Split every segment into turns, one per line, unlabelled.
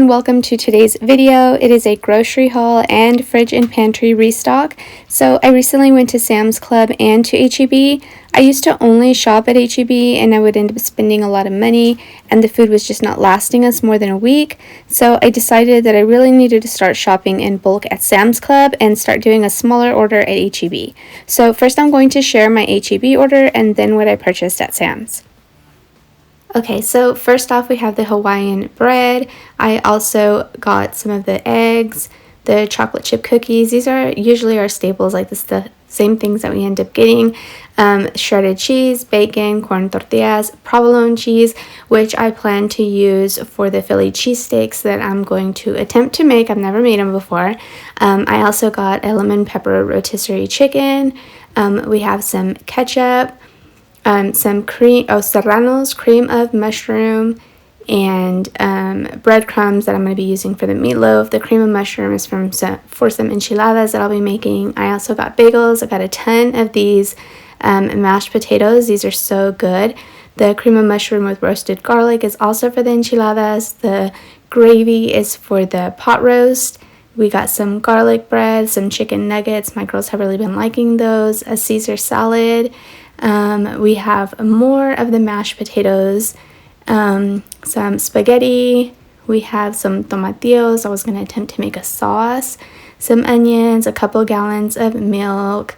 and welcome to today's video. It is a grocery haul and fridge and pantry restock. So I recently went to Sam's Club and to H-E-B. I used to only shop at H-E-B and I would end up spending a lot of money and the food was just not lasting us more than a week. So I decided that I really needed to start shopping in bulk at Sam's Club and start doing a smaller order at H-E-B. So first I'm going to share my H-E-B order and then what I purchased at Sam's. Okay, so first off we have the Hawaiian bread. I also got some of the eggs, the chocolate chip cookies. These are usually our staples, like the same things that we end up getting. Shredded cheese, bacon, corn tortillas, provolone cheese, which I plan to use for the Philly cheesesteaks that I'm going to attempt to make. I've never made them before. I also got a lemon pepper rotisserie chicken. We have some ketchup. Some Serrano's cream of mushroom, and breadcrumbs that I'm going to be using for the meatloaf. The cream of mushroom is for some enchiladas that I'll be making. I also got bagels. I got a ton of these mashed potatoes. These are so good. The cream of mushroom with roasted garlic is also for the enchiladas. The gravy is for the pot roast. We got some garlic bread, some chicken nuggets. My girls have really been liking those. A Caesar salad. We have more of the mashed potatoes, some spaghetti, we have some tomatillos. I was going to attempt to make a sauce, some onions, a couple gallons of milk.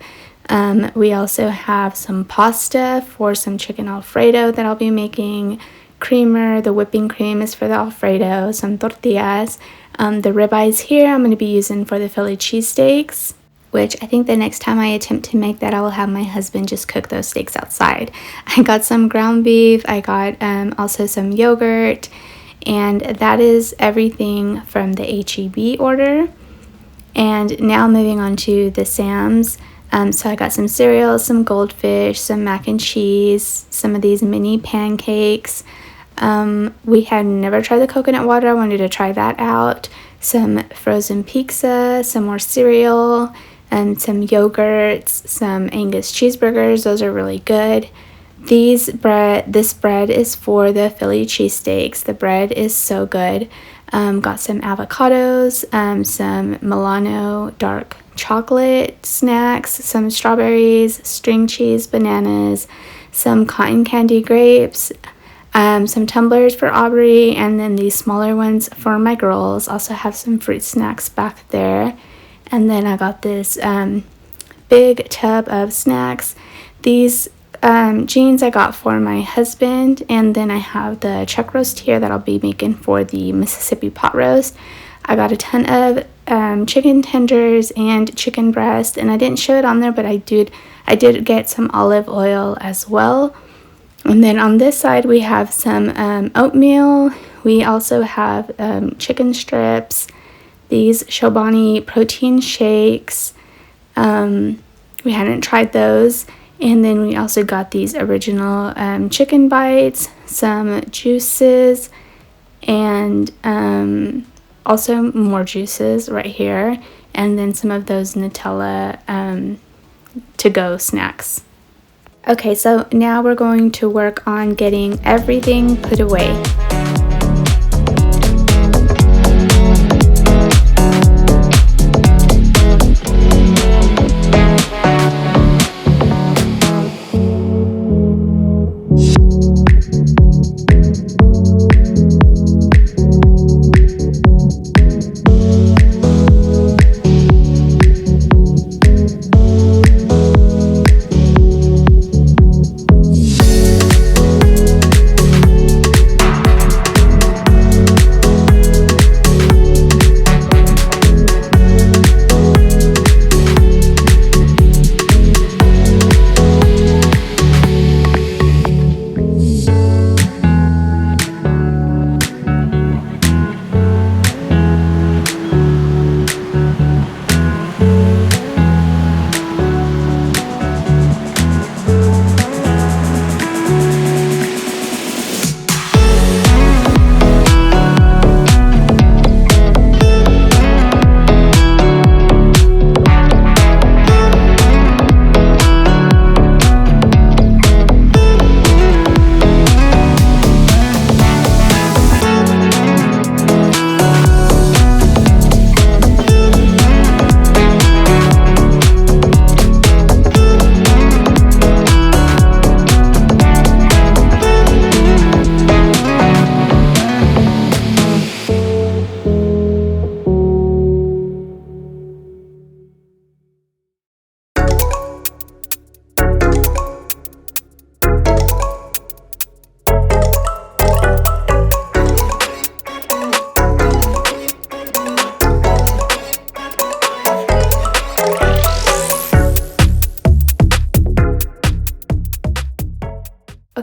We also have some pasta for some chicken Alfredo that I'll be making, creamer, the whipping cream is for the Alfredo, some tortillas. The ribeyes here I'm going to be using for the Philly cheesesteaks, which I think the next time I attempt to make that, I will have my husband just cook those steaks outside. I got some ground beef, I got also some yogurt, and that is everything from the H-E-B order. And now moving on to the Sam's. So I got some cereal, some goldfish, some mac and cheese, some of these mini pancakes. We had never tried the coconut water, I wanted to try that out. Some frozen pizza, some more cereal, and some yogurts, some Angus cheeseburgers. Those are really good. This bread is for the Philly cheesesteaks. The bread is so good. Got some avocados, some Milano dark chocolate snacks, some strawberries, string cheese, bananas, some cotton candy grapes, some tumblers for Aubrey, and then these smaller ones for my girls. Also have some fruit snacks back there. And then I got this big tub of snacks. These jeans I got for my husband, and then I have the chuck roast here that I'll be making for the Mississippi pot roast. I got a ton of chicken tenders and chicken breast, and I didn't show it on there, but I did get some olive oil as well. And then on this side we have some oatmeal. We also have chicken strips, these Chobani protein shakes. We hadn't tried those. And then we also got these original chicken bites, some juices, and also more juices right here. And then some of those Nutella to-go snacks. Okay, so now we're going to work on getting everything put away.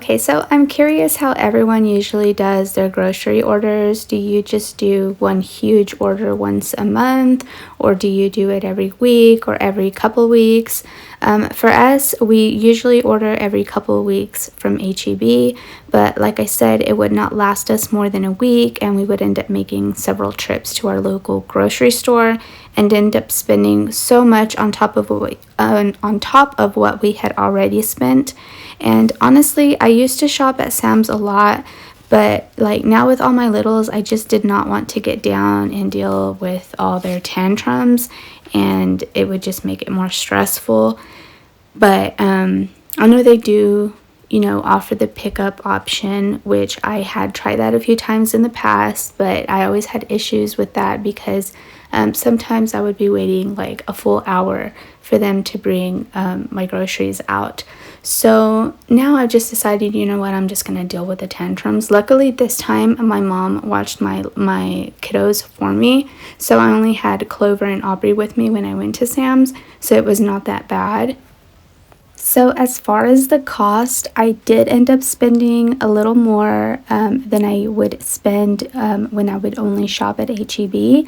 Okay, so I'm curious how everyone usually does their grocery orders. Do you just do one huge order once a month, or do you do it every week or every couple weeks? For us, we usually order every couple of weeks from HEB, but like I said, it would not last us more than a week, and we would end up making several trips to our local grocery store and end up spending so much on top of what we had already spent. And honestly, I used to shop at Sam's a lot, but like now with all my littles, I just did not want to get down and deal with all their tantrums, and it would just make it more stressful. But I know they do, offer the pickup option, which I had tried that a few times in the past, but I always had issues with that because sometimes I would be waiting like a full hour for them to bring my groceries out. So now I've just decided, you know what, I'm just going to deal with the tantrums. Luckily this time my mom watched my kiddos for me, so I only had Clover and Aubrey with me when I went to Sam's, so it was not that bad. So as far as the cost, I did end up spending a little more than I would spend when I would only shop at HEB.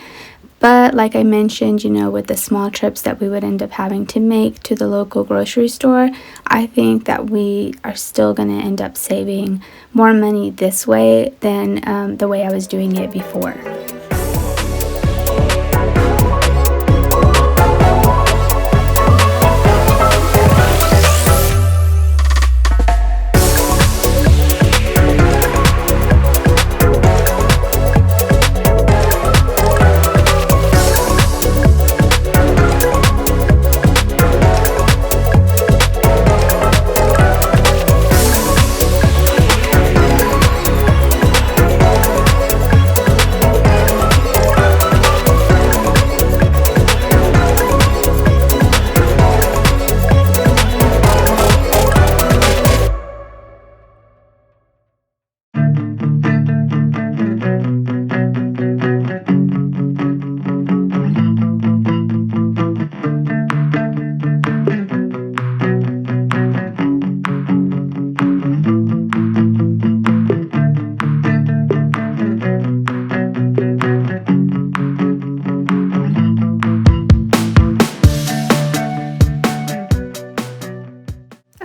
But like I mentioned, with the small trips that we would end up having to make to the local grocery store, I think that we are still going to end up saving more money this way than the way I was doing it before.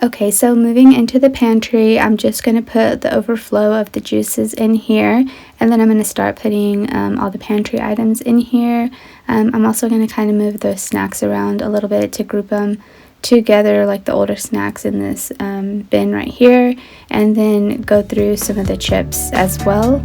Okay, so moving into the pantry, I'm just going to put the overflow of the juices in here, and then I'm going to start putting all the pantry items in here. I'm also going to kind of move those snacks around a little bit to group them together, like the older snacks in this bin right here, and then go through some of the chips as well.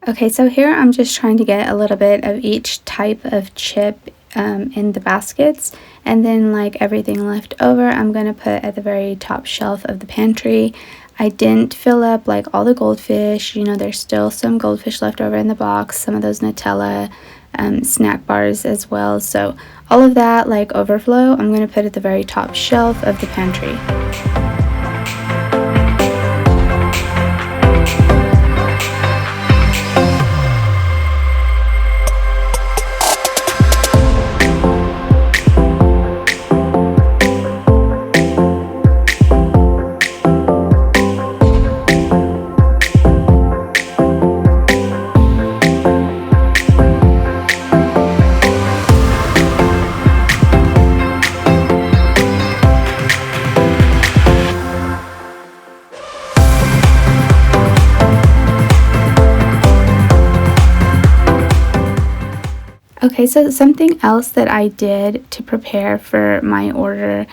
Okay, so here I'm just trying to get a little bit of each type of chip in the baskets, and then like everything left over I'm going to put at the very top shelf of the pantry. I didn't fill up like all the goldfish, you know, there's still some goldfish left over in the box, some of those Nutella snack bars as well, so all of that like overflow I'm going to put at the very top shelf of the pantry. Okay, so something else that I did to prepare for my order,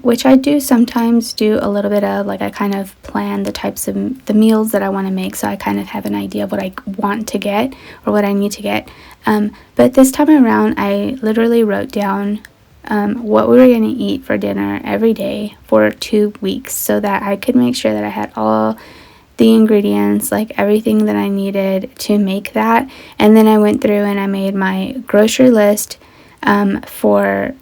which I do sometimes do a little bit of, like I kind of plan the types of the meals that I want to make, so I kind of have an idea of what I want to get or what I need to get. But this time around, I literally wrote down what we were going to eat for dinner every day for 2 weeks so that I could make sure that I had all the ingredients, like everything that I needed to make that. And then I went through and I made my grocery list for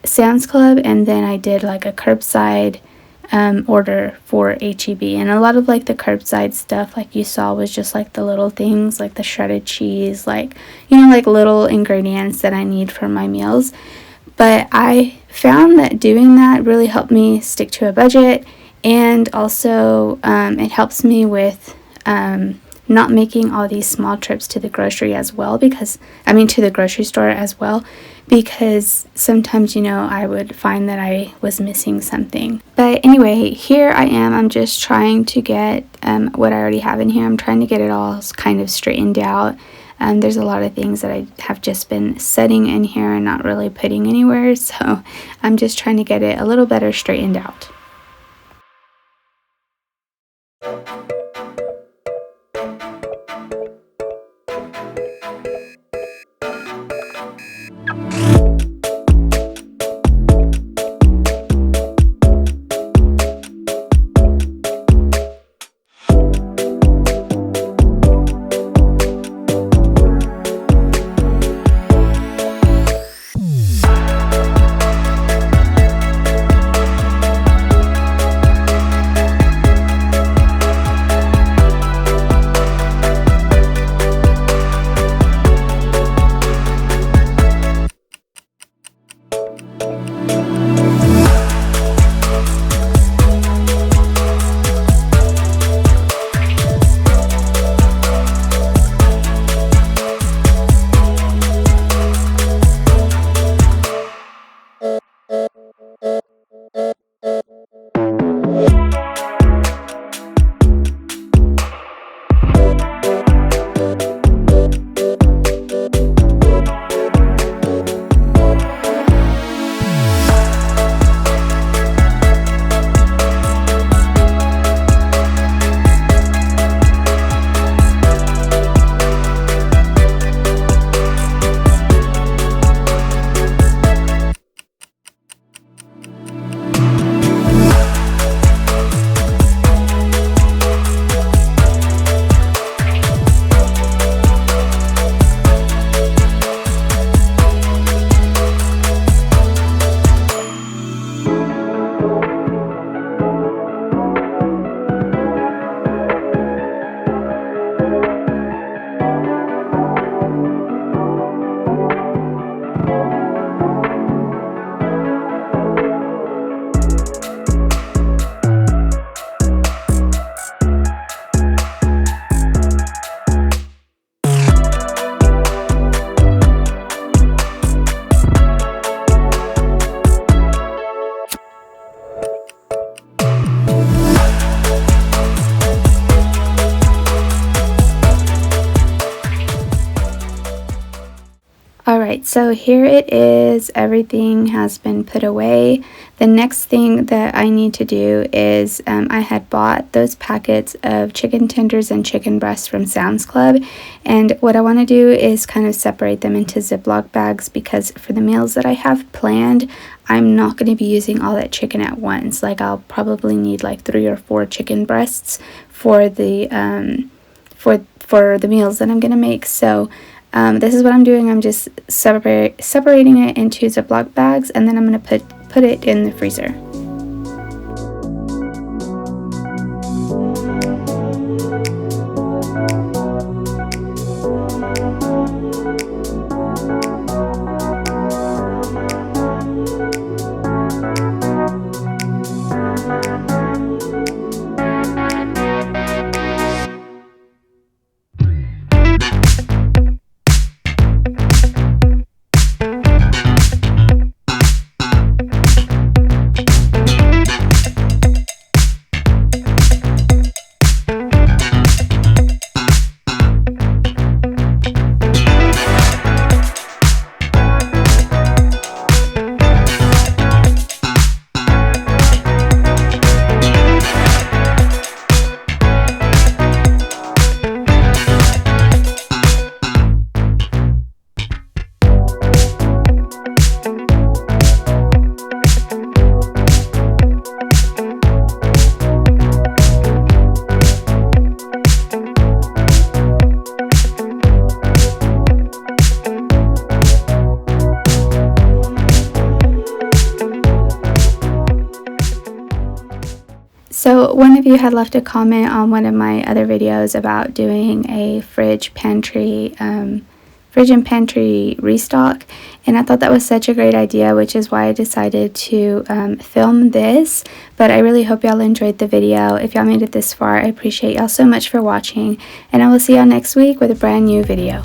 Sam's Club, and then I did like a curbside order for HEB. And a lot of like the curbside stuff like you saw was just like the little things like the shredded cheese, like, you know, like little ingredients that I need for my meals. But I found that doing that really helped me stick to a budget, and also it helps me with not making all these small trips to the grocery as well, because to the grocery store as well, because sometimes, you know, I would find that I was missing something. But anyway, here I am. I'm just trying to get what I already have in here. I'm trying to get it all kind of straightened out. There's a lot of things that I have just been setting in here and not really putting anywhere, so I'm just trying to get it a little better straightened out. Alright, so here it is. Everything has been put away. The next thing that I need to do is I had bought those packets of chicken tenders and chicken breasts from Sam's Club, and what I want to do is kind of separate them into Ziploc bags, because for the meals that I have planned, I'm not going to be using all that chicken at once. Like, I'll probably need like 3 or 4 chicken breasts for the for the meals that I'm going to make. So this is what I'm doing. I'm just separating it into Ziploc bags, and then I'm going to put it in the freezer. So one of you had left a comment on one of my other videos about doing a fridge and pantry restock, and I thought that was such a great idea, which is why I decided to film this. But I really hope y'all enjoyed the video. If y'all made it this far, I appreciate y'all so much for watching, and I will see y'all next week with a brand new video.